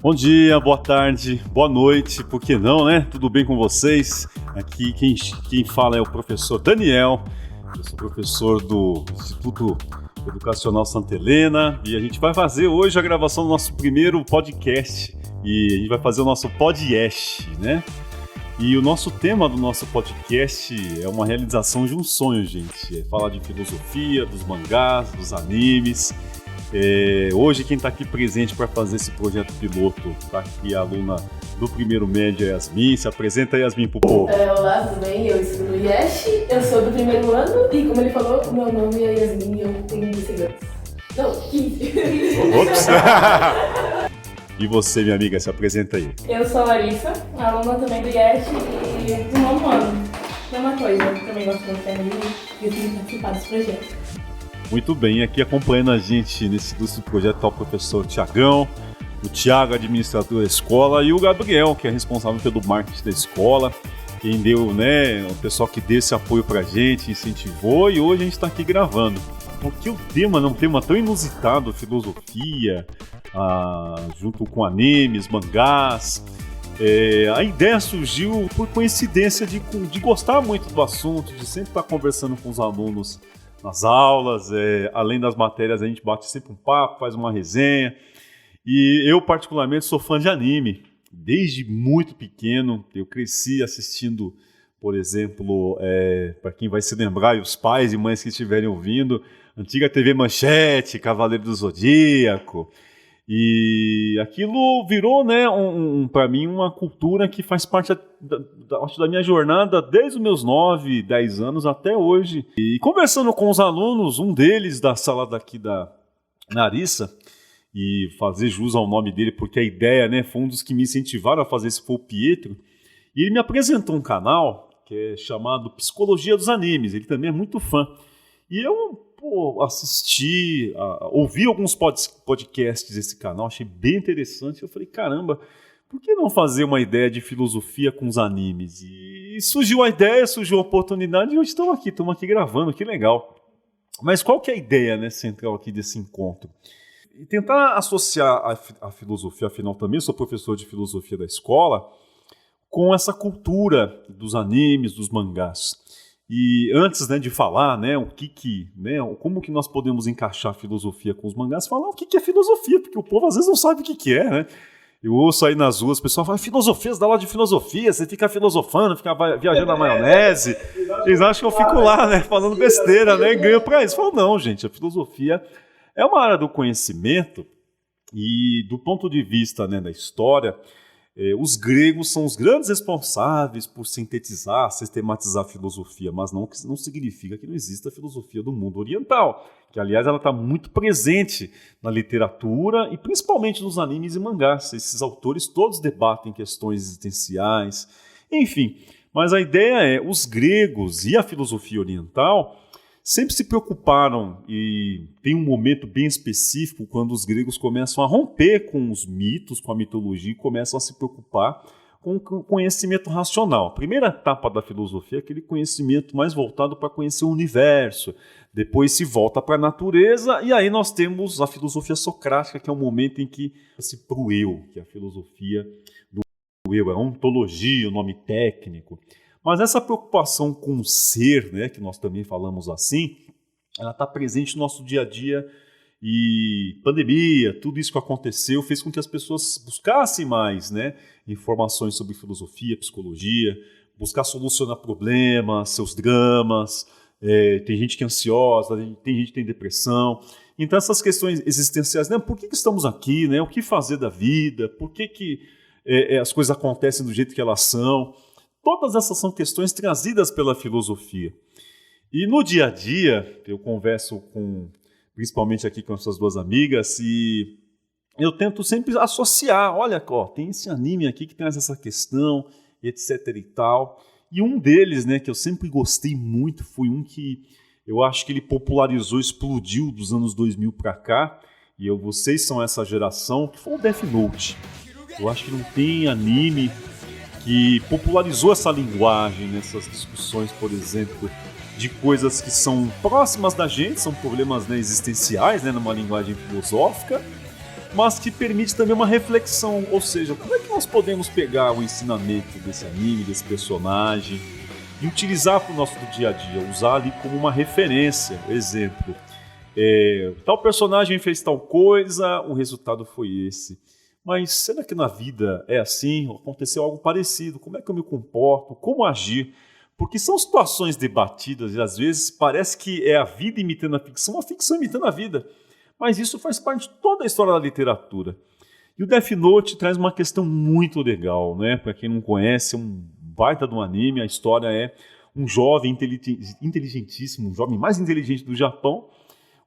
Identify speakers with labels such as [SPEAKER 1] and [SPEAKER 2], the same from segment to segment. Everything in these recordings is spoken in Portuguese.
[SPEAKER 1] Bom dia, boa tarde, boa noite, por que não, né? Tudo bem com vocês? Aqui quem fala é o professor Daniel, eu sou professor do Instituto Educacional Santa Helena e a gente vai fazer hoje a gravação do nosso primeiro podcast e a gente vai fazer o nosso podcast, né? E o nosso tema do nosso podcast é uma realização de um sonho, gente. É falar de filosofia, dos mangás, dos animes. Hoje quem está aqui presente para fazer esse projeto piloto está aqui a aluna do primeiro médio, Yasmin. Se apresenta, Yasmin, pro povo.
[SPEAKER 2] Olá, tudo bem? Eu estudo no IESH, eu sou do primeiro ano e, como ele falou, meu nome é Yasmin e eu tenho 16 anos. Não, 15.
[SPEAKER 1] Ops! E você, minha amiga, se apresenta aí.
[SPEAKER 3] Eu sou a Larissa, aluna também do IESH e do nono ano. Mesma coisa, eu também gosto muito de anime e eu tenho participado desse projeto.
[SPEAKER 1] Muito bem, aqui acompanhando a gente nesse projeto está o professor Tiagão, o Thiago, administrador da escola, e o Gabriel, que é responsável pelo marketing da escola, quem deu, né, o pessoal que deu esse apoio pra gente, incentivou, e hoje a gente está aqui gravando. Porque o tema é um tema tão inusitado, filosofia, junto com animes, mangás. A ideia surgiu por coincidência de gostar muito do assunto, de sempre estar conversando com os alunos nas aulas, além das matérias a gente bate sempre um papo, faz uma resenha. E eu particularmente sou fã de anime, desde muito pequeno. Eu cresci assistindo, por exemplo, para quem vai se lembrar, e os pais e mães que estiverem ouvindo, antiga TV Manchete, Cavaleiro do Zodíaco. E aquilo virou, né, para mim, uma cultura que faz parte da minha jornada desde os meus 9, 10 anos até hoje. E conversando com os alunos, um deles da sala daqui da Larissa, e fazer jus ao nome dele, porque a ideia, né, foi um dos que me incentivaram a fazer esse, foi o Pietro, e ele me apresentou um canal que é chamado Psicologia dos Animes. Ele também é muito fã. E eu assisti, ouvi alguns podcasts desse canal, achei bem interessante. Eu falei, caramba, por que não fazer uma ideia de filosofia com os animes? E surgiu a ideia, surgiu a oportunidade e hoje estamos aqui gravando, que legal. Mas qual que é a ideia, né, central aqui desse encontro? E tentar associar a filosofia, afinal também sou professor de filosofia da escola, com essa cultura dos animes, dos mangás. E antes, né, de falar, né, como que nós podemos encaixar a filosofia com os mangás, falar o que é filosofia, porque o povo às vezes não sabe o que é, né? Eu ouço aí nas ruas, o pessoal fala, filosofia, você dá aula de filosofia, você fica filosofando, fica viajando na maionese. Eles acham que eu fico lá, né, falando besteira, né, e ganho pra isso. Eu falo, não, gente, a filosofia é uma área do conhecimento e do ponto de vista, né, da história, os gregos são os grandes responsáveis por sintetizar, sistematizar a filosofia, mas não significa que não exista a filosofia do mundo oriental, que, aliás, ela está muito presente na literatura e principalmente nos animes e mangás. Esses autores todos debatem questões existenciais, enfim. Mas a ideia é, os gregos e a filosofia oriental sempre se preocuparam, e tem um momento bem específico quando os gregos começam a romper com os mitos, com a mitologia, e começam a se preocupar com o conhecimento racional. A primeira etapa da filosofia é aquele conhecimento mais voltado para conhecer o universo, depois se volta para a natureza, e aí nós temos a filosofia socrática, que é o momento em que se para o eu, que é a filosofia do eu, é a ontologia, o nome técnico. Mas essa preocupação com o ser, né, que nós também falamos assim, ela está presente no nosso dia a dia, e pandemia, tudo isso que aconteceu fez com que as pessoas buscassem mais, né, informações sobre filosofia, psicologia, buscar solucionar problemas, seus dramas. Tem gente que é ansiosa, tem gente que tem depressão. Então essas questões existenciais, né, por que estamos aqui, né, o que fazer da vida, por que as coisas acontecem do jeito que elas são. Todas essas são questões trazidas pela filosofia. E no dia a dia, eu converso principalmente aqui com essas duas amigas, e eu tento sempre associar, olha, tem esse anime aqui que traz essa questão, etc e tal. E um deles, né, que eu sempre gostei muito, foi um que eu acho que ele popularizou, explodiu dos anos 2000 para cá, e vocês são essa geração, que foi o Death Note. Eu acho que não tem anime que popularizou essa linguagem nessas discussões, por exemplo, de coisas que são próximas da gente, são problemas, né, existenciais, né, numa linguagem filosófica, mas que permite também uma reflexão, ou seja, como é que nós podemos pegar o ensinamento desse anime, desse personagem e utilizar para o nosso dia a dia, usar ali como uma referência, exemplo. Tal personagem fez tal coisa, o resultado foi esse. Mas será que na vida é assim? Aconteceu algo parecido? Como é que eu me comporto? Como agir? Porque são situações debatidas e às vezes parece que é a vida imitando a ficção imitando a vida. Mas isso faz parte de toda a história da literatura. E o Death Note traz uma questão muito legal, né? Para quem não conhece, é um baita de um anime. A história é um jovem inteligentíssimo, um jovem mais inteligente do Japão.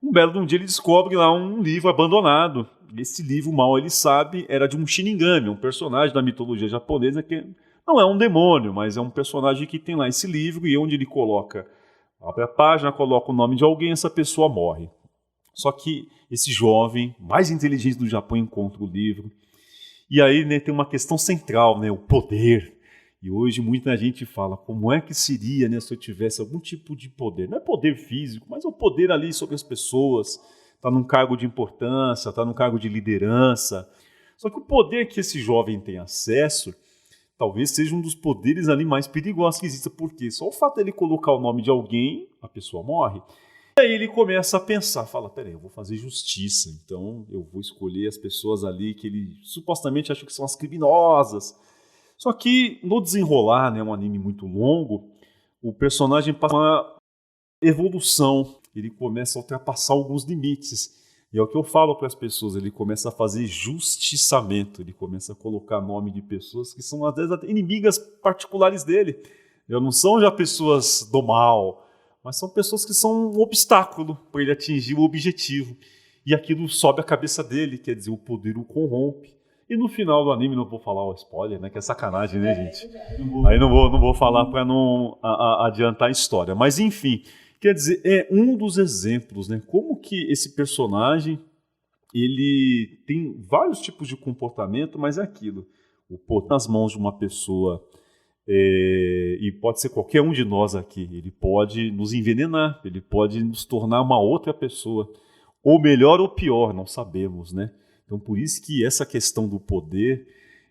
[SPEAKER 1] Um belo de um dia ele descobre lá um livro abandonado. Esse livro, mal ele sabe, era de um Shinigami, um personagem da mitologia japonesa que não é um demônio, mas é um personagem que tem lá esse livro e onde ele abre a página, coloca o nome de alguém, essa pessoa morre. Só que esse jovem, mais inteligente do Japão, encontra o livro. E aí, né, tem uma questão central, né, o poder. E hoje muita gente fala, como é que seria, né, se eu tivesse algum tipo de poder? Não é poder físico, mas é o poder ali sobre as pessoas. Está num cargo de importância, está num cargo de liderança. Só que o poder que esse jovem tem acesso, talvez seja um dos poderes ali mais perigosos que exista. Por quê? Só o fato dele colocar o nome de alguém, a pessoa morre. E aí ele começa a pensar, fala, peraí, eu vou fazer justiça, então eu vou escolher as pessoas ali que ele supostamente acha que são as criminosas. Só que no desenrolar, né, um anime muito longo, o personagem passa uma evolução, ele começa a ultrapassar alguns limites. E é o que eu falo para as pessoas, ele começa a fazer justiçamento, ele começa a colocar nome de pessoas que são às vezes até inimigas particulares dele. Já não são já pessoas do mal, mas são pessoas que são um obstáculo para ele atingir o objetivo. E aquilo sobe a cabeça dele, quer dizer, o poder o corrompe. E no final do anime, não vou falar o spoiler, né, que é sacanagem, né, gente? Aí não vou falar para não adiantar a história. Mas enfim, quer dizer, é um dos exemplos, né, como que esse personagem, ele tem vários tipos de comportamento, mas é aquilo. O poder nas mãos de uma pessoa... e pode ser qualquer um de nós aqui, ele pode nos envenenar, ele pode nos tornar uma outra pessoa, ou melhor ou pior, não sabemos, né? Então por isso que essa questão do poder,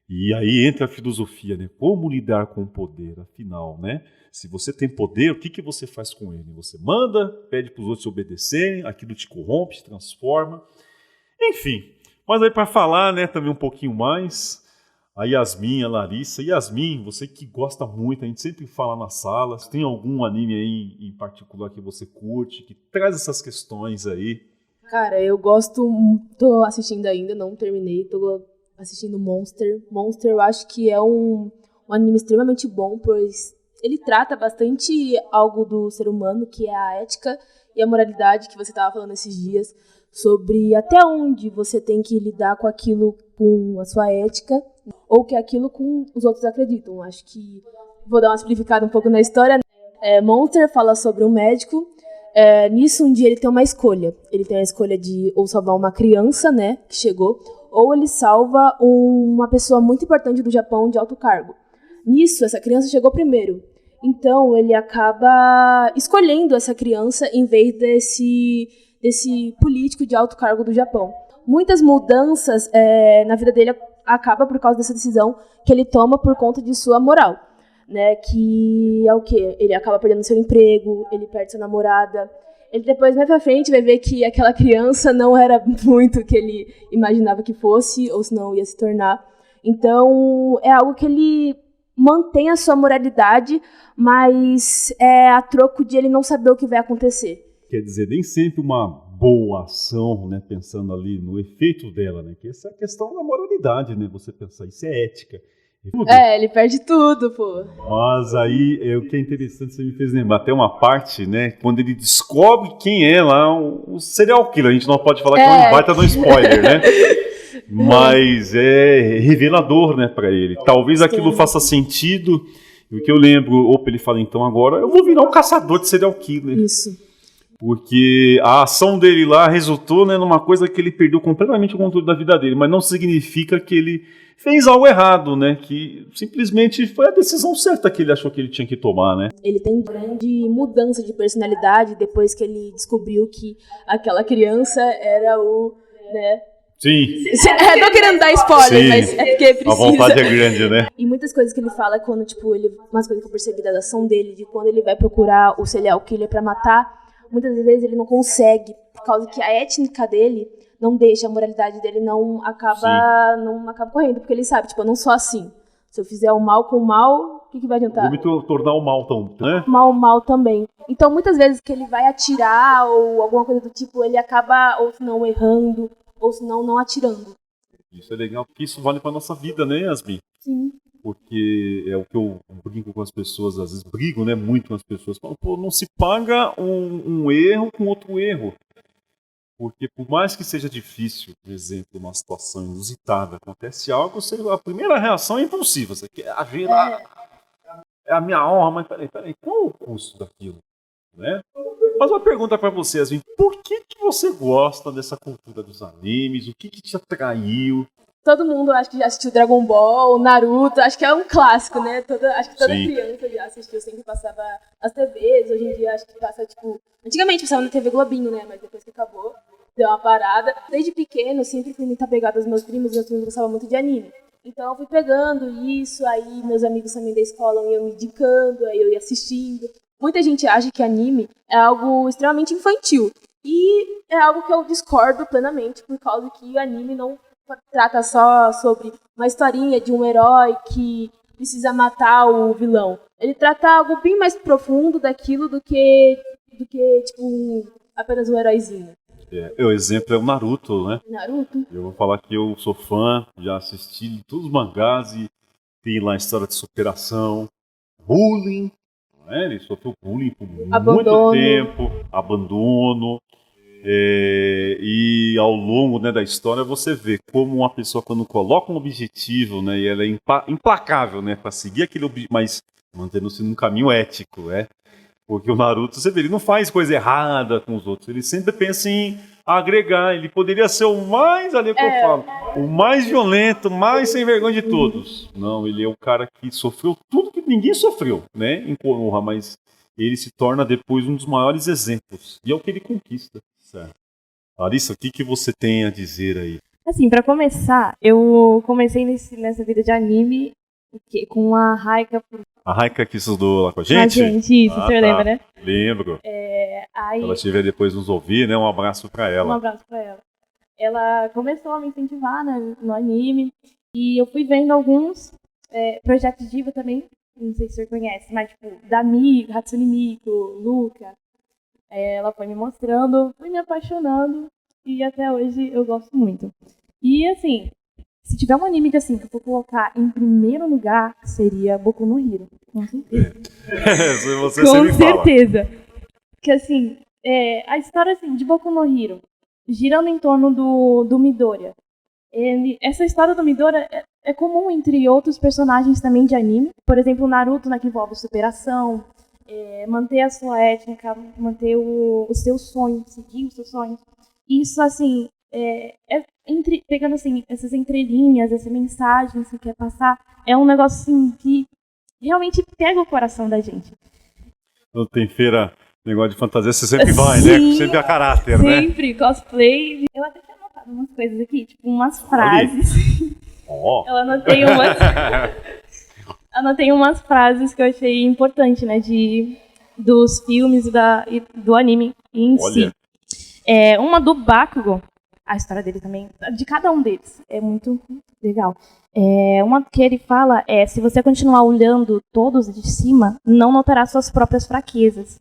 [SPEAKER 1] e aí entra a filosofia, né? Como lidar com o poder, afinal, né? Se você tem poder, o que você faz com ele? Você manda, pede para os outros obedecerem, aquilo te corrompe, te transforma, enfim. Mas aí para falar, né, também um pouquinho mais... A Yasmin, a Larissa. Yasmin, você que gosta muito, a gente sempre fala nas salas. Tem algum anime aí em particular que você curte, que traz essas questões aí?
[SPEAKER 2] Cara, eu gosto, tô assistindo ainda, não terminei, tô assistindo Monster. Monster eu acho que é um anime extremamente bom, pois ele trata bastante algo do ser humano, que é a ética e a moralidade que você estava falando esses dias, sobre até onde você tem que lidar com aquilo, com a sua ética, ou que aquilo com os outros acreditam. Acho que vou dar uma simplificada um pouco na história. Monster fala sobre um médico. Nisso, um dia ele tem uma escolha. Ele tem a escolha de ou salvar uma criança, né, que chegou, ou ele salva uma pessoa muito importante do Japão de alto cargo. Nisso, essa criança chegou primeiro. Então, ele acaba escolhendo essa criança em vez desse político de alto cargo do Japão. Muitas mudanças na vida dele acabam por causa dessa decisão que ele toma por conta de sua moral, né? Que é o quê? Ele acaba perdendo seu emprego, ele perde sua namorada. Ele depois, mais pra frente, vai ver que aquela criança não era muito o que ele imaginava que fosse, ou senão ia se tornar. Então, é algo que ele mantém a sua moralidade, mas é a troco de ele não saber o que vai acontecer.
[SPEAKER 1] Quer dizer, nem sempre uma boa ação, né, pensando ali no efeito dela, né, que essa é a questão da moralidade, né, você pensar, isso é ética.
[SPEAKER 2] Ele perde tudo, pô.
[SPEAKER 1] Mas aí, o que é interessante, você me fez lembrar, tem uma parte, né, quando ele descobre quem é lá o serial killer, a gente não pode falar que é um baita no spoiler, né, mas é revelador, né, pra ele. Talvez aquilo faça sentido, e o que eu lembro, opa, ele fala, então agora eu vou virar um caçador de serial killer.
[SPEAKER 2] Isso.
[SPEAKER 1] Porque a ação dele lá resultou, né, numa coisa que ele perdeu completamente o controle da vida dele, mas não significa que ele fez algo errado, né, que simplesmente foi a decisão certa que ele achou que ele tinha que tomar, né.
[SPEAKER 2] Ele tem grande mudança de personalidade depois que ele descobriu que aquela criança era
[SPEAKER 1] Sim,
[SPEAKER 2] Eu tô querendo dar spoiler,
[SPEAKER 1] Sim.
[SPEAKER 2] mas é porque
[SPEAKER 1] a
[SPEAKER 2] precisa.
[SPEAKER 1] vontade é grande, né?
[SPEAKER 2] E muitas coisas que ele fala é quando, tipo, umas coisas que eu percebi da ação dele, de quando ele vai procurar o serial killer pra matar, muitas vezes ele não consegue, por causa que a étnica dele não deixa, a moralidade dele não acaba correndo, porque ele sabe, tipo, eu não sou assim. Se eu fizer o mal com o mal, o que vai adiantar?
[SPEAKER 1] Vou me tornar o mal tão, né?
[SPEAKER 2] Mal também. Então, muitas vezes que ele vai atirar ou alguma coisa do tipo, ele acaba, ou se não, errando, ou se não atirando.
[SPEAKER 1] Isso é legal, porque isso vale pra nossa vida, né, Yasmin?
[SPEAKER 2] Sim.
[SPEAKER 1] Porque é o que eu brinco com as pessoas, às vezes brigo, né, muito com as pessoas. Falo, pô, não se paga um erro com outro erro. Porque por mais que seja difícil, por exemplo, uma situação inusitada, acontece algo, a primeira reação é impulsiva. Você quer é a minha honra, mas peraí, qual o custo daquilo? Né? Mas uma pergunta pra você, Yasmin, por que você gosta dessa cultura dos animes? O que te atraiu?
[SPEAKER 2] Todo mundo acho que já assistiu Dragon Ball, Naruto, acho que é um clássico, né? Acho que toda
[SPEAKER 1] Sim.
[SPEAKER 2] criança já assistiu, sempre passava as TVs, hoje em dia acho que passa, tipo... Antigamente passava na TV Globinho, né? Mas depois que acabou, deu uma parada. Desde pequeno, eu sempre fui muito apegada aos meus primos gostavam muito de anime. Então eu fui pegando isso, aí meus amigos também da escola iam me indicando, aí eu ia assistindo. Muita gente acha que anime é algo extremamente infantil. E é algo que eu discordo plenamente, por causa que o anime não trata só sobre uma historinha de um herói que precisa matar o vilão. Ele trata algo bem mais profundo daquilo do que tipo, apenas um heróizinho.
[SPEAKER 1] O exemplo é o Naruto, né?
[SPEAKER 2] Naruto.
[SPEAKER 1] Eu vou falar que eu sou fã, já assisti todos os mangás e tem lá a história de superação, bullying, né? Ele sofreu bullying por muito tempo, abandono. E ao longo, né, da história você vê como uma pessoa quando coloca um objetivo, né, e ela é implacável, né, para seguir aquele objetivo, mas mantendo-se num caminho ético, né? Porque o Naruto, você vê, ele não faz coisa errada com os outros, ele sempre pensa em agregar, ele poderia ser o mais, ali que eu falo, o mais violento, mais sem vergonha de todos. Não, ele é o cara que sofreu tudo que ninguém sofreu, né, em Konoha, mas ele se torna depois um dos maiores exemplos, e é o que ele conquista. Certo. Larissa, o que você tem a dizer aí?
[SPEAKER 3] Assim, pra começar, eu comecei nessa vida de anime com a Raika.
[SPEAKER 1] A Raika que estudou lá com a gente?
[SPEAKER 3] Isso, o senhor lembra, né?
[SPEAKER 1] Lembro.
[SPEAKER 3] Aí,
[SPEAKER 1] se ela estiver depois nos ouvir, né? Um abraço pra ela.
[SPEAKER 3] Um abraço pra ela. Ela começou a me incentivar, né, no anime, e eu fui vendo alguns projetos Diva também, não sei se o senhor conhece, mas tipo, da Miku, Hatsune Miku, Luca. Ela foi me mostrando, fui me apaixonando e até hoje eu gosto muito. E assim, se tiver um anime que assim, que eu for colocar em primeiro lugar, seria Boku no Hero, com certeza.
[SPEAKER 1] Você
[SPEAKER 3] com certeza. Que assim, a história assim, de Boku no Hero, girando em torno do Midoriya. Essa história do Midoriya é comum entre outros personagens também de anime. Por exemplo, o Naruto, que envolve superação, manter a sua étnica, manter o seu sonho, seguir o seu sonho. Isso, assim, pegando assim, essas entrelinhas, essa mensagem que quer passar, é um negócio assim, que realmente pega o coração da gente.
[SPEAKER 1] Quando tem feira, negócio de fantasia, você sempre vai, né? Sempre a caráter, né?
[SPEAKER 3] Sempre, cosplay. Eu até tinha anotado umas coisas aqui, tipo umas frases. Eu anotei umas frases que eu achei importante, né, dos filmes e do anime em si. Uma do Bakugo, a história dele também, de cada um deles, é muito legal. Uma que ele fala se você continuar olhando todos de cima, não notará suas próprias fraquezas.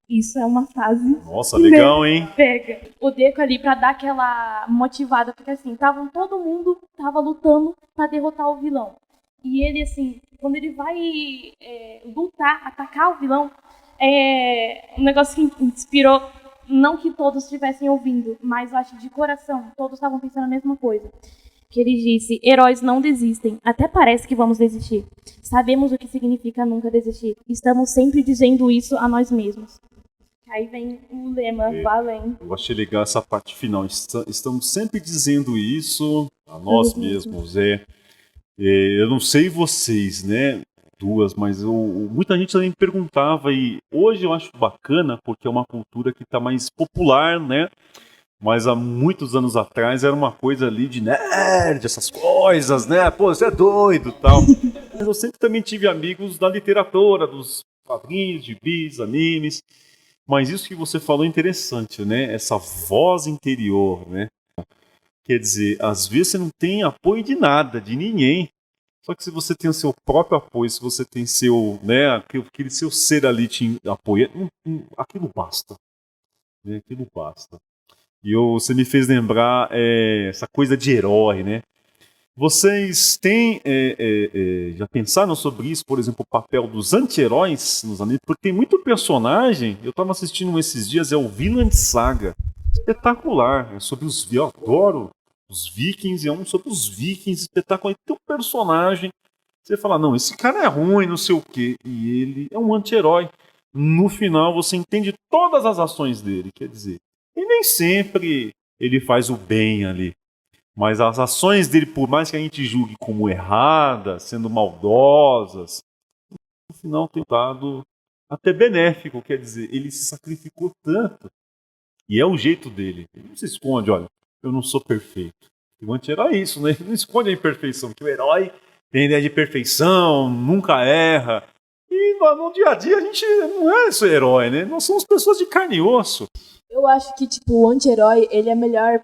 [SPEAKER 3] Isso é uma frase...
[SPEAKER 1] Nossa, legal, hein?
[SPEAKER 3] Pega o Deku ali pra dar aquela motivada, porque assim, todo mundo tava lutando pra derrotar o vilão. E ele, assim, quando ele vai lutar, atacar o vilão, um negócio que inspirou, não que todos estivessem ouvindo, mas eu acho de coração, todos estavam pensando a mesma coisa. Que ele disse, heróis não desistem, até parece que vamos desistir. Sabemos o que significa nunca desistir. Estamos sempre dizendo isso a nós mesmos. Aí vem o lema, valendo.
[SPEAKER 1] Eu achei legal essa parte final. Estamos sempre dizendo isso a nós mesmos. Eu não sei vocês, né? Mas muita gente também me perguntava. E hoje eu acho bacana, porque é uma cultura que está mais popular, né? Mas há muitos anos atrás era uma coisa ali de nerd, essas coisas, né? Pô, você é doido e tal. Mas eu sempre também tive amigos da literatura, dos quadrinhos, gibis, animes. Mas isso que você falou é interessante, né? Essa voz interior, né? Quer dizer, às vezes você não tem apoio de nada, de ninguém. Só que se você tem o seu próprio apoio, se você tem seu, né, aquele seu ser ali te apoia, aquilo basta. Né? Aquilo basta. E você me fez lembrar essa coisa de herói, né? Vocês têm já pensaram sobre isso, por exemplo, o papel dos anti-heróis nos animes? Porque tem muito personagem, eu estava assistindo esses dias, é o Vinland Saga. Espetacular, é sobre os... Eu adoro os vikings, é um sobre os vikings, espetacular. E tem um personagem, você fala, não, esse cara é ruim, não sei o quê, e ele é um anti-herói. No final você entende todas as ações dele, quer dizer, e nem sempre ele faz o bem ali. Mas as ações dele, por mais que a gente julgue como erradas, sendo maldosas, no final tem um dado até benéfico, quer dizer, ele se sacrificou tanto. E é o jeito dele. Ele não se esconde, olha, eu não sou perfeito. E o anti-herói é isso, né? Ele não esconde a imperfeição, porque o herói tem ideia de perfeição, nunca erra. E no dia a dia a gente não é esse herói, né? Nós somos pessoas de carne e osso.
[SPEAKER 2] Eu acho que, tipo, o anti-herói, ele é a melhor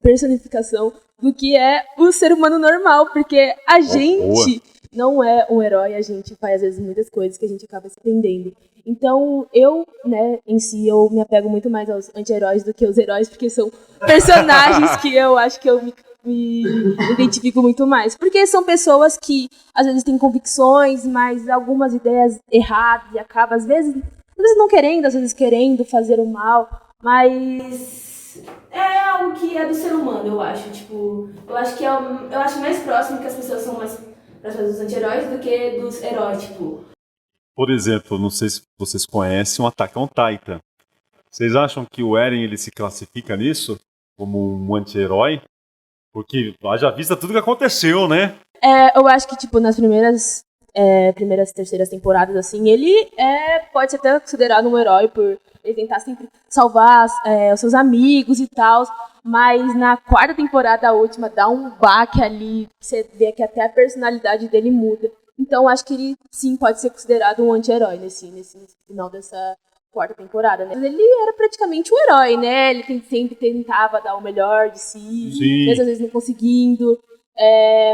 [SPEAKER 2] personificação do que é o ser humano normal, porque a gente não é um herói, a gente faz, às vezes, muitas coisas que a gente acaba se prendendo. Então, eu, né, em si, eu me apego muito mais aos anti-heróis do que aos heróis, porque são personagens que eu acho que eu me identifico muito mais. Porque são pessoas que, às vezes, têm convicções, mas algumas ideias erradas e acabam, às vezes não querendo, às vezes querendo fazer o mal. Mas é algo que é do ser humano, eu acho. Tipo, eu acho mais próximo que as pessoas são mais próximas dos anti-heróis do que dos heróis, tipo.
[SPEAKER 1] Por exemplo, não sei se vocês conhecem o Attack on Titan. Vocês acham que o Eren ele se classifica nisso como um anti-herói? Porque haja vista tudo que aconteceu, né?
[SPEAKER 2] Eu acho que, tipo, nas primeiras, terceiras temporadas, assim, ele pode ser até considerado um herói por ele tentar sempre salvar os seus amigos e tal, mas na quarta temporada, a última, dá um baque ali, você vê que até a personalidade dele muda. Então, acho que ele, sim, pode ser considerado um anti-herói nesse final dessa quarta temporada, né? Mas ele era praticamente um herói, né? Ele sempre tentava dar o melhor de si, mesmo às vezes não conseguindo.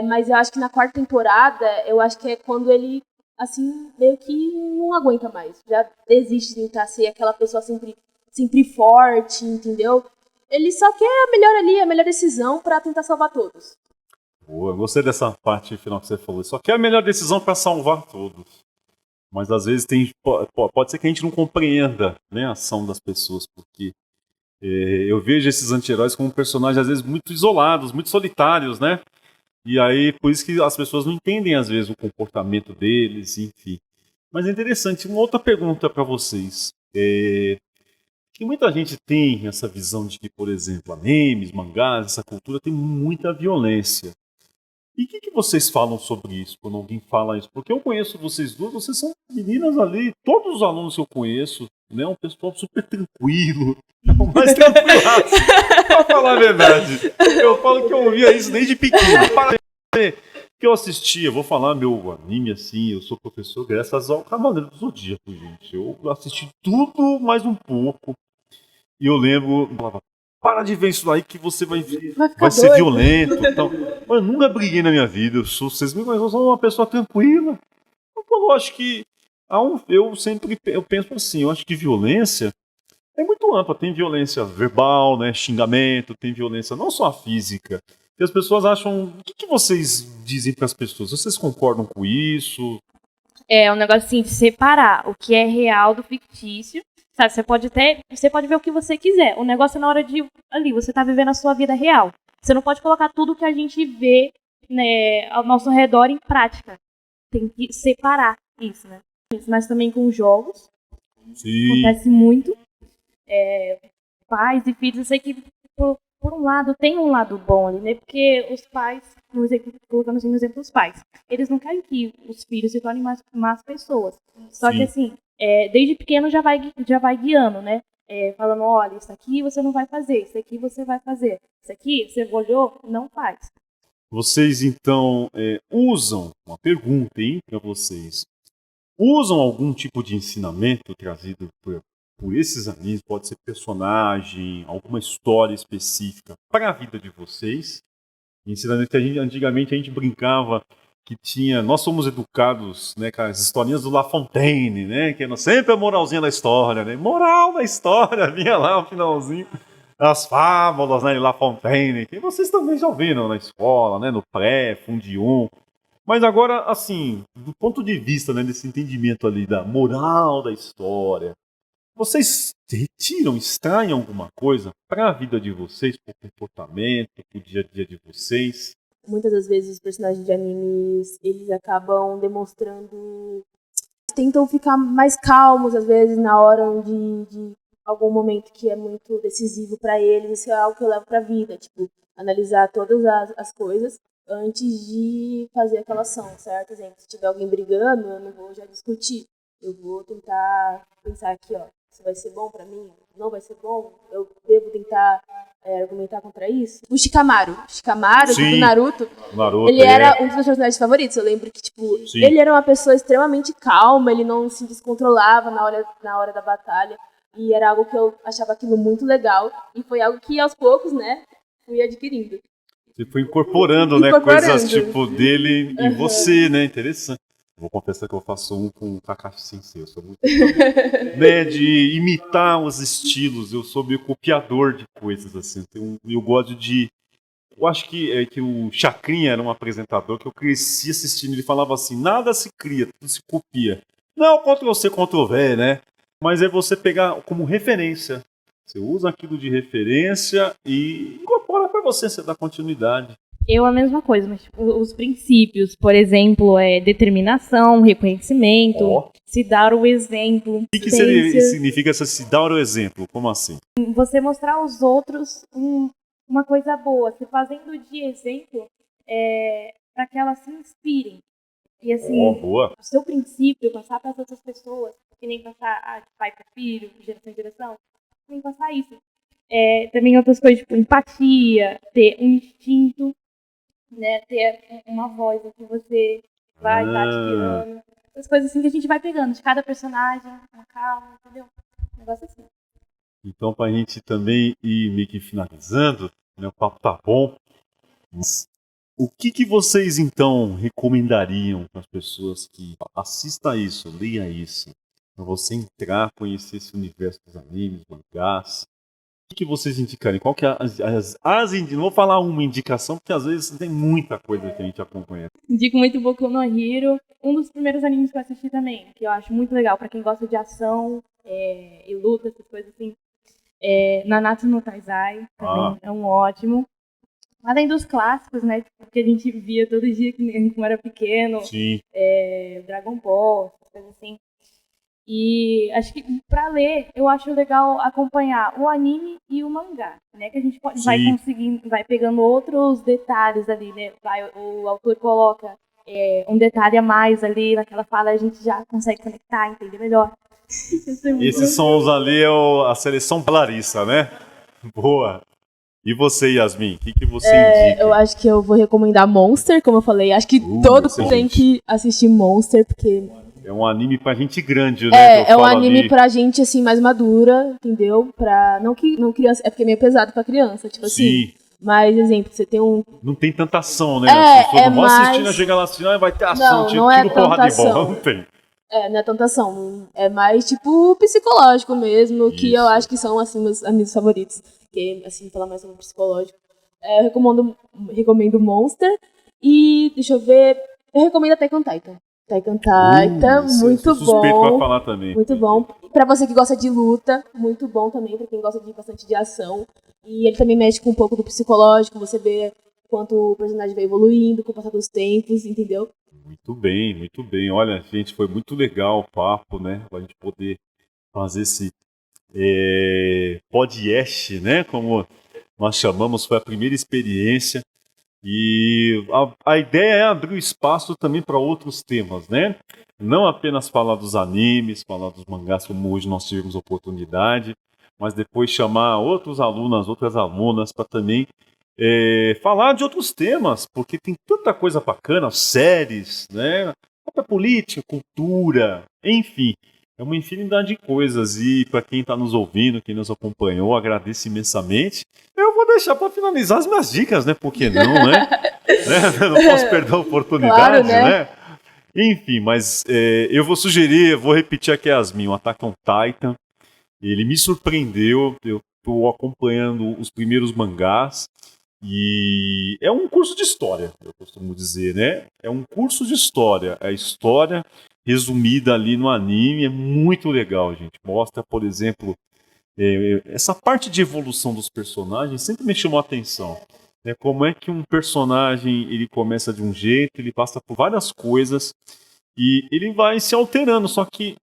[SPEAKER 2] Mas eu acho que na quarta temporada, eu acho que é quando ele, assim, meio que não aguenta mais. Já desiste de tentar ser aquela pessoa sempre forte, entendeu? Ele só quer a melhor ali, a melhor decisão pra tentar salvar todos.
[SPEAKER 1] Boa, gostei dessa parte final que você falou. Só que é a melhor decisão para salvar todos. Mas às vezes pode ser que a gente não compreenda, né, a ação das pessoas, porque eu vejo esses anti-heróis como personagens às vezes muito isolados, muito solitários, né? E aí por isso que as pessoas não entendem às vezes o comportamento deles, enfim. Mas é interessante, uma outra pergunta para vocês. Que muita gente tem essa visão de que, por exemplo, animes, mangás, essa cultura tem muita violência. E o que vocês falam sobre isso, quando alguém fala isso? Porque eu conheço vocês duas, vocês são meninas ali, todos os alunos que eu conheço, né, um pessoal super tranquilo, o mais tranquilaço, pra falar a verdade. Eu falo que eu ouvia isso desde pequeno. Para que eu assistia, vou falar meu anime assim, eu sou professor graças ao Cavaleiro do Zodíaco, gente. Eu assisti tudo mais um pouco. E eu lembro, eu falava, para de ver isso aí que você vai ser violento. Então, eu nunca briguei na minha vida. Vocês me conhecem, eu sou uma pessoa tranquila. Eu acho que eu penso assim, eu acho que violência é muito ampla. Tem violência verbal, né, xingamento, tem violência não só física. E as pessoas acham, o que vocês dizem para as pessoas? Vocês concordam com isso?
[SPEAKER 3] É um negócio assim de separar o que é real do fictício. Sabe, você pode ver o que você quiser. O negócio é na hora de ali, você tá vivendo a sua vida real. Você não pode colocar tudo que a gente vê, né, ao nosso redor em prática. Tem que separar isso, né? Mas também com jogos.
[SPEAKER 1] Sim.
[SPEAKER 3] Acontece muito. Pais e filhos, eu sei que por um lado tem um lado bom ali, né? Porque os pais, colocando assim no exemplo dos pais, eles não querem que os filhos se tornem más pessoas. Só que assim, desde pequeno já vai guiando, né? falando, olha, isso aqui você não vai fazer, isso aqui você vai fazer, isso aqui você olhou, não faz.
[SPEAKER 1] Vocês, então, usam, uma pergunta, hein, para vocês, usam algum tipo de ensinamento trazido por esses animes, pode ser personagem, alguma história específica para a vida de vocês? Ensinamento que antigamente a gente brincava que nós somos educados, né, com as historinhas do La Fontaine, né, que era sempre a moralzinha da história, né, moral da história, vinha lá no finalzinho, as fábulas, né, de La Fontaine, que vocês também já ouviram na escola, né, no pré, Fundium. Mas agora, assim, do ponto de vista, né, desse entendimento ali da moral da história, vocês retiram, extraem alguma coisa para a vida de vocês, para o comportamento, para o dia a dia de vocês?
[SPEAKER 2] Muitas das vezes os personagens de animes, eles acabam demonstrando... Tentam ficar mais calmos, às vezes, na hora de algum momento que é muito decisivo para eles. Isso é algo que eu levo para a vida, tipo, analisar todas as coisas antes de fazer aquela ação, certo? Por exemplo, se tiver alguém brigando, eu não vou já discutir. Eu vou tentar pensar aqui, ó, isso vai ser bom pra mim? Não vai ser bom? Eu devo tentar argumentar contra isso? O Shikamaru do Naruto, ele era um dos meus personagens favoritos. Eu lembro que, tipo, ele era uma pessoa extremamente calma, ele não se descontrolava na hora da batalha. E era algo que eu achava aquilo muito legal. E foi algo que, aos poucos, né, fui adquirindo.
[SPEAKER 1] Você foi incorporando, né, coisas tipo dele em você, né, interessante. Vou confessar que eu faço um com o Kakashi Sensei, eu sou muito né, de imitar os estilos, eu sou meio copiador de coisas, assim, eu gosto de... Eu acho que o Chacrinha era um apresentador que eu cresci assistindo, ele falava assim, nada se cria, tudo se copia. Não Ctrl-C, Ctrl-V, né, mas é você pegar como referência, você usa aquilo de referência e incorpora para você dá continuidade.
[SPEAKER 3] Eu a mesma coisa, mas os princípios, por exemplo, determinação, reconhecimento, se dar o exemplo.
[SPEAKER 1] O que significa se dar o exemplo? Como assim?
[SPEAKER 3] Você mostrar aos outros uma coisa boa, se fazendo de exemplo para que elas se inspirem. E assim, o seu princípio, passar para as outras pessoas, que nem passar de pai para filho, de geração em geração, nem passar isso. Também outras coisas, tipo empatia, ter um instinto, né, ter uma voz que você vai estar criando. Essas coisas assim que a gente vai pegando de cada personagem, uma calma, entendeu? Um negócio assim.
[SPEAKER 1] Então, pra gente também ir meio que finalizando, né, o papo tá bom. Mas o que vocês então recomendariam para as pessoas que assistam isso, leia isso, para você entrar, conhecer esse universo dos animes, mangás? O que vocês indicariam? Qual que é não vou falar uma indicação, porque às vezes tem muita coisa que a gente acompanha.
[SPEAKER 3] Indico muito Boku no Hero, um dos primeiros animes que eu assisti também, que eu acho muito legal para quem gosta de ação e luta, essas coisas assim. Nanatsu no Taizai, também é um ótimo. Além dos clássicos, né, que a gente via todo dia quando era pequeno.
[SPEAKER 1] Sim.
[SPEAKER 3] Dragon Ball, essas coisas assim. E acho que para ler, eu acho legal acompanhar o anime e o mangá, né? Que a gente vai pegando outros detalhes ali, né? O autor coloca um detalhe a mais ali naquela fala, a gente já consegue conectar, entender melhor.
[SPEAKER 1] Esses sons ali a seleção Larissa, né? Boa. E você, Yasmin, o que você indica?
[SPEAKER 2] Eu acho que eu vou recomendar Monster, como eu falei. Acho que todo mundo tem que assistir Monster, porque...
[SPEAKER 1] É um anime pra gente grande, né?
[SPEAKER 2] É um anime ali pra gente, assim, mais madura, entendeu? Não criança, é porque é meio pesado pra criança, tipo assim. Mas, exemplo, você tem um...
[SPEAKER 1] Não tem tanta ação, né? As pessoas não vão assistindo, chega lá assim, vai ter ação,
[SPEAKER 2] não é tanta ação.
[SPEAKER 1] Não tem.
[SPEAKER 2] Não é tanta ação. É mais, tipo, psicológico mesmo, que eu acho que são, assim, meus amigos favoritos. Porque, assim, falar mais sobre psicológico. Eu recomendo Monster. E, deixa eu ver, eu recomendo Attack on Titan. Attack on Titan, muito bom.
[SPEAKER 1] Pra falar também.
[SPEAKER 2] Muito bom. Pra você que gosta de luta, muito bom também, pra quem gosta de bastante de ação. E ele também mexe com um pouco do psicológico, você vê quanto o personagem vai evoluindo com o passar dos tempos, entendeu?
[SPEAKER 1] Muito bem, muito bem. Olha, gente, foi muito legal o papo, né? Pra gente poder fazer esse podcast, né? Como nós chamamos, foi a primeira experiência. E a ideia é abrir o espaço também para outros temas, né? Não apenas falar dos animes, falar dos mangás, como hoje nós tivemos oportunidade, mas depois chamar outras alunas para também falar de outros temas, porque tem tanta coisa bacana, séries, né? Até política, cultura, enfim. É uma infinidade de coisas. E para quem está nos ouvindo, quem nos acompanhou, agradeço imensamente. Eu vou deixar para finalizar as minhas dicas, né? Por que não, né? Não posso perder a oportunidade, claro, né? Enfim, mas eu vou sugerir, vou repetir aqui Yasmin, o Attack on Titan. Ele me surpreendeu, eu estou acompanhando os primeiros mangás. E é um curso de história, eu costumo dizer, né? É um curso de história. A história resumida ali no anime é muito legal, gente. Mostra, por exemplo, essa parte de evolução dos personagens sempre me chamou a atenção. Né? Como é que um personagem ele começa de um jeito, ele passa por várias coisas e ele vai se alterando, só que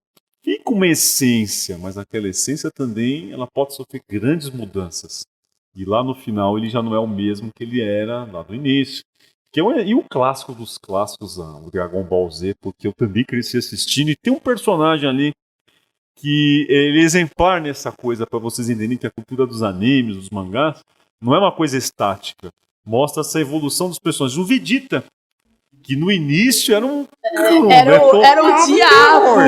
[SPEAKER 1] fica uma essência, mas aquela essência também ela pode sofrer grandes mudanças. E lá no final ele já não é o mesmo que ele era lá no início. E o clássico dos clássicos, o Dragon Ball Z, porque eu também cresci assistindo. E tem um personagem ali que ele é exemplar nessa coisa, para vocês entenderem que a cultura dos animes, dos mangás, não é uma coisa estática. Mostra essa evolução dos personagens. O Vegeta, que no início era um...
[SPEAKER 2] Era o diabo!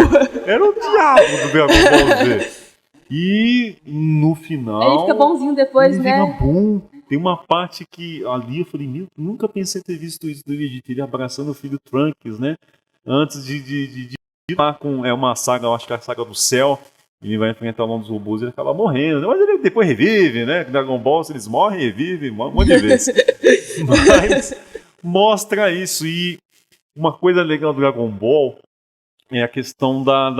[SPEAKER 1] Era o diabo do Dragon Ball Z. E no final...
[SPEAKER 2] Ele fica bonzinho depois, né?
[SPEAKER 1] Ele fica bom. Tem uma parte que ali eu falei, nunca pensei ter visto isso do Vegeta, ele abraçando o filho Trunks, né? Antes de ir lá com uma saga, eu acho que é a saga do céu, ele vai enfrentar um dos robôs e ele acaba morrendo, né? Mas ele depois revive, né? Dragon Ball, se eles morrem, revivem, um monte de vezes. Mas mostra isso. E uma coisa legal do Dragon Ball é a questão da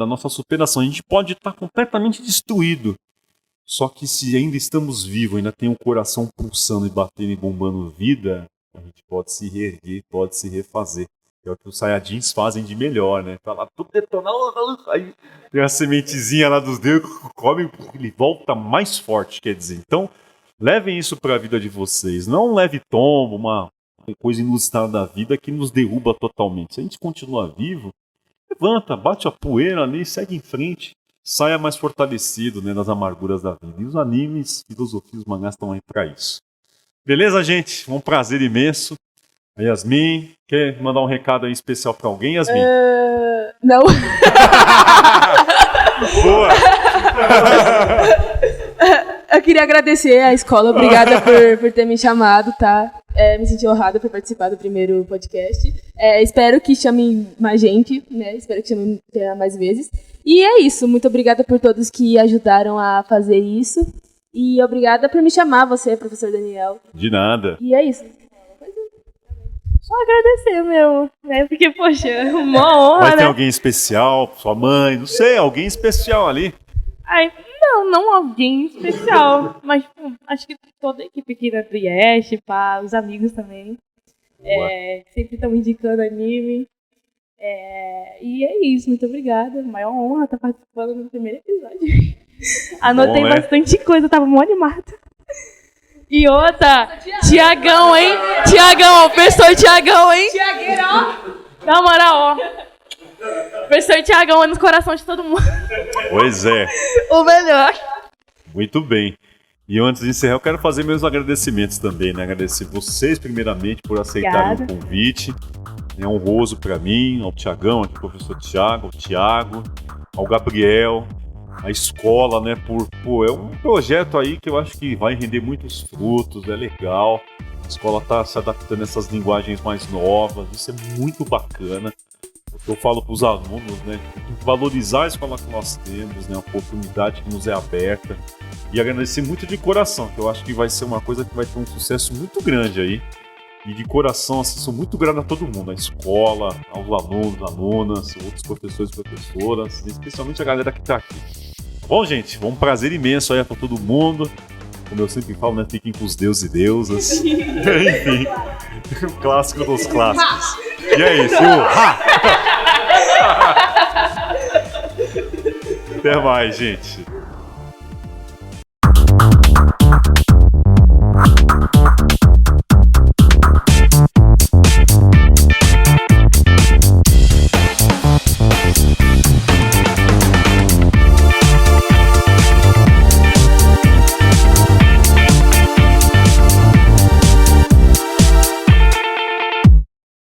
[SPEAKER 1] nossa superação. A gente pode estar completamente destruído. Só que se ainda estamos vivos, ainda tem o coração pulsando e batendo e bombando vida, a gente pode se reerguer, pode se refazer. É o que os Saiyajins fazem de melhor, né? Tá lá tudo detonado, aí tem a sementezinha lá dos dedos, come, ele volta mais forte, quer dizer. Então, levem isso para a vida de vocês. Não leve tombo, uma coisa inusitada da vida que nos derruba totalmente. Se a gente continua vivo, levanta, bate a poeira ali, segue em frente. Saia mais fortalecido, né, das amarguras da vida. E os animes, filosofias, os mangás estão aí para isso. Beleza, gente? Um prazer imenso. A Yasmin, quer mandar um recado aí especial para alguém, Yasmin?
[SPEAKER 2] Não.
[SPEAKER 1] Boa!
[SPEAKER 2] Eu queria agradecer à escola, obrigada por ter me chamado, tá? Me senti honrada por participar do primeiro podcast. Espero que chamem mais gente, né? Espero que chamem mais vezes. E é isso, muito obrigada por todos que ajudaram a fazer isso. E obrigada por me chamar, você, professor Daniel.
[SPEAKER 1] De nada.
[SPEAKER 2] E é isso.
[SPEAKER 3] Só agradecer, né? Porque, poxa, uma honra,
[SPEAKER 1] Mas tem alguém especial, sua mãe, não sei, alguém especial ali.
[SPEAKER 3] Ai, não alguém especial, mas acho que toda a equipe aqui da Trieste, os amigos também, sempre estão indicando anime. E é isso, muito obrigada. Maior honra estar participando do primeiro episódio. Anotei bastante coisa, tava muito animada. E outra, Tiagão, hein? Tiagão, professor Tiagão, hein?
[SPEAKER 2] Tiagueiro, ó!
[SPEAKER 3] Na moral, ó. Professor Tiagão é no coração de todo mundo.
[SPEAKER 1] Pois é.
[SPEAKER 3] O melhor.
[SPEAKER 1] Muito bem. E antes de encerrar, eu quero fazer meus agradecimentos também, né? Agradecer vocês, primeiramente, por aceitarem o convite. É honroso para mim, ao Tiagão, aqui, professor Tiago, ao Tiago, ao Gabriel, a escola, né? É um projeto aí que eu acho que vai render muitos frutos, é legal. A escola está se adaptando a essas linguagens mais novas, isso é muito bacana. Eu falo para os alunos, né? Valorizar a escola que nós temos, né? A oportunidade que nos é aberta. E agradecer muito de coração, que eu acho que vai ser uma coisa que vai ter um sucesso muito grande aí. E de coração, assim, sou muito grato a todo mundo, à escola, aos alunos, alunas, outros professores e professoras, especialmente a galera que está aqui. Bom, gente, foi um prazer imenso aí para todo mundo. Como eu sempre falo, né? Fiquem com os deuses e deusas. Enfim, o clássico dos clássicos. E é isso. Até mais, gente.